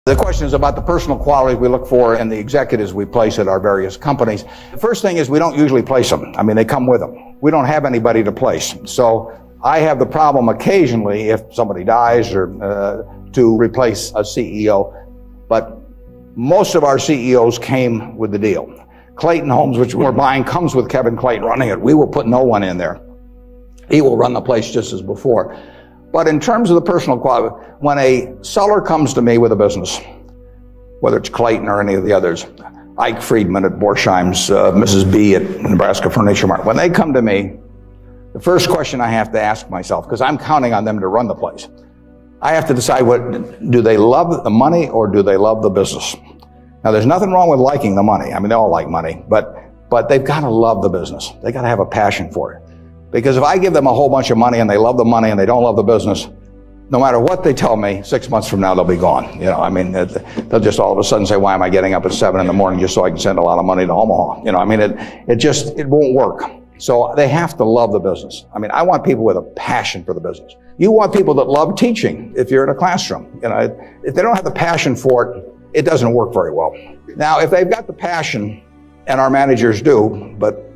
The question is about the personal qualities we look for in the executives we place at our various companies. The first thing is we don't usually place them. I mean, they come with them. We don't have anybody to place. So I have the problem occasionally if somebody dies or to replace a CEO. But most of our CEOs came with the deal. Clayton Homes, which we're buying, comes with Kevin Clayton running it. We will put no one in there. He will run the place just as before. But in terms of the personal quality, when a seller comes to me with a business, whether it's Clayton or any of the others, Ike Friedman at Borsheim's, Mrs. B at Nebraska Furniture Mart, when they come to me, the first question I have to ask myself, because I'm counting on them to run the place, I have to decide, do they love the money or do they love the business? Now, there's nothing wrong with liking the money. I mean, they all like money, but they've got to love the business. They got to have a passion for it. Because if I give them a whole bunch of money and they love the money and they don't love the business, no matter what they tell me, 6 months from now, they'll be gone. You know, I mean, they'll just all of a sudden say, why am I getting up at 7 in the morning just so I can send a lot of money to Omaha? You know, I mean, it won't work. So they have to love the business. I mean, I want people with a passion for the business. You want people that love teaching if you're in a classroom. You know, if they don't have the passion for it, it doesn't work very well. Now, if they've got the passion, and our managers do, but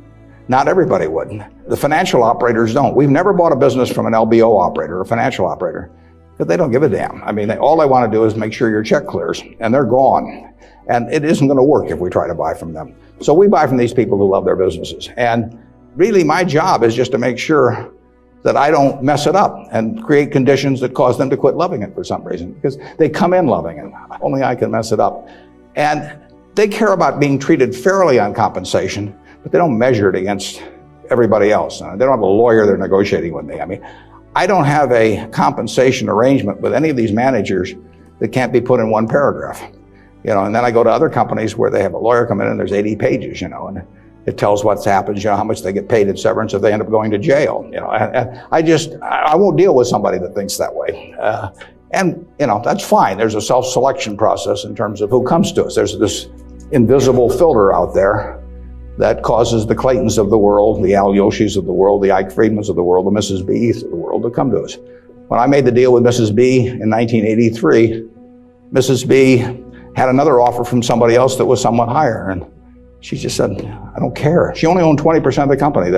not everybody would. The financial operators don't. We've never bought a business from an LBO operator or a financial operator because they don't give a damn. I mean, all they want to do is make sure your check clears, and they're gone. And it isn't going to work if we try to buy from them. So we buy from these people who love their businesses. And really, my job is just to make sure that I don't mess it up and create conditions that cause them to quit loving it for some reason, because they come in loving it. Only I can mess it up. And they care about being treated fairly on compensation, but they don't measure it against everybody else. They don't have a lawyer they're negotiating with me. I mean, I don't have a compensation arrangement with any of these managers that can't be put in one paragraph. You know, and then I go to other companies where they have a lawyer come in and there's 80 pages, you know, and it tells what's happened, you know, how much they get paid in severance if they end up going to jail. You know, I won't deal with somebody that thinks that way. And, you know, that's fine. There's a self-selection process in terms of who comes to us. There's this invisible filter out there that causes the Claytons of the world, the Al Yoshis of the world, the Ike Friedmans of the world, the Mrs. B's of the world to come to us. When I made the deal with Mrs. B in 1983, Mrs. B had another offer from somebody else that was somewhat higher. And she just said, I don't care. She only owned 20% of the company.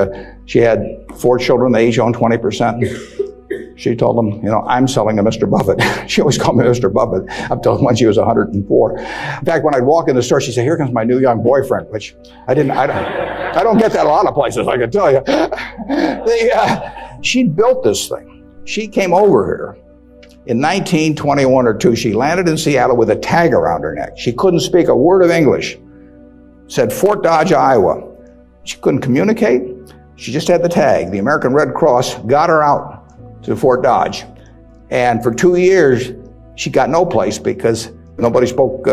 She had 4 children. They each owned 20%. She told them, you know, I'm selling to Mr. Buffett. She always called me Mr. Buffett up till when she was 104. In fact, when I'd walk in the store, she'd say, here comes my new young boyfriend, which I don't get that a lot of places, I can tell you. She built this thing. She came over here in 1921 or 2. She landed in Seattle with a tag around her neck. She couldn't speak a word of English. Said Fort Dodge, Iowa. She couldn't communicate. She just had the tag. The American Red Cross got her out to Fort Dodge. And for 2 years, she got no place because nobody spoke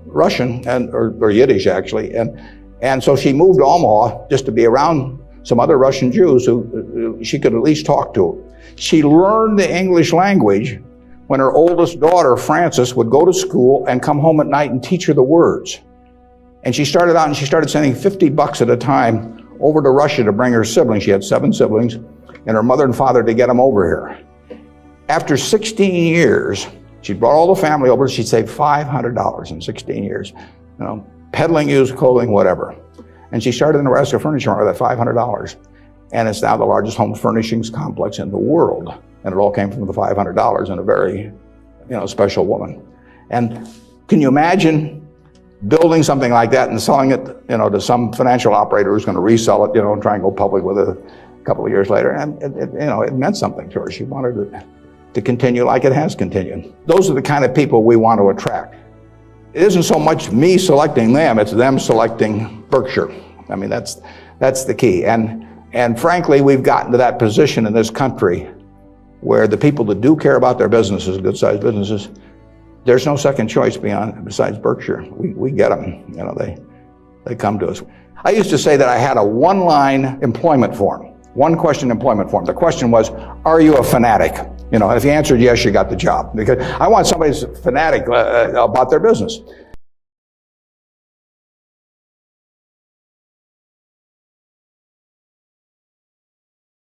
Russian or Yiddish, actually. And so she moved to Omaha just to be around some other Russian Jews who she could at least talk to. She learned the English language when her oldest daughter, Frances, would go to school and come home at night and teach her the words. And she started out and she started sending $50 at a time over to Russia to bring her siblings. She had 7 siblings, and her mother and father to get them over here. After 16 years, she brought all the family over. She'd saved $500 in 16 years, you know, peddling used clothing, whatever. And she started the Nebraska Furniture Mart with that $500. And it's now the largest home furnishings complex in the world. And it all came from the $500 and a very, you know, special woman. And can you imagine building something like that and selling it, you know, to some financial operator who's going to resell it, you know, and try and go public with it a couple of years later? And you know, it meant something to her. She wanted it to continue like it has continued. Those are the kind of people we want to attract. It isn't so much me selecting them, it's them selecting Berkshire. I mean, that's the key. And frankly, we've gotten to that position in this country where the people that do care about their businesses, good-sized businesses, there's no second choice besides Berkshire. We get them, you know, they come to us. I used to say that I had a one-line employment form, one-question employment form. The question was, are you a fanatic? You know, and if you answered yes, you got the job. Because I want somebody who's fanatic about their business.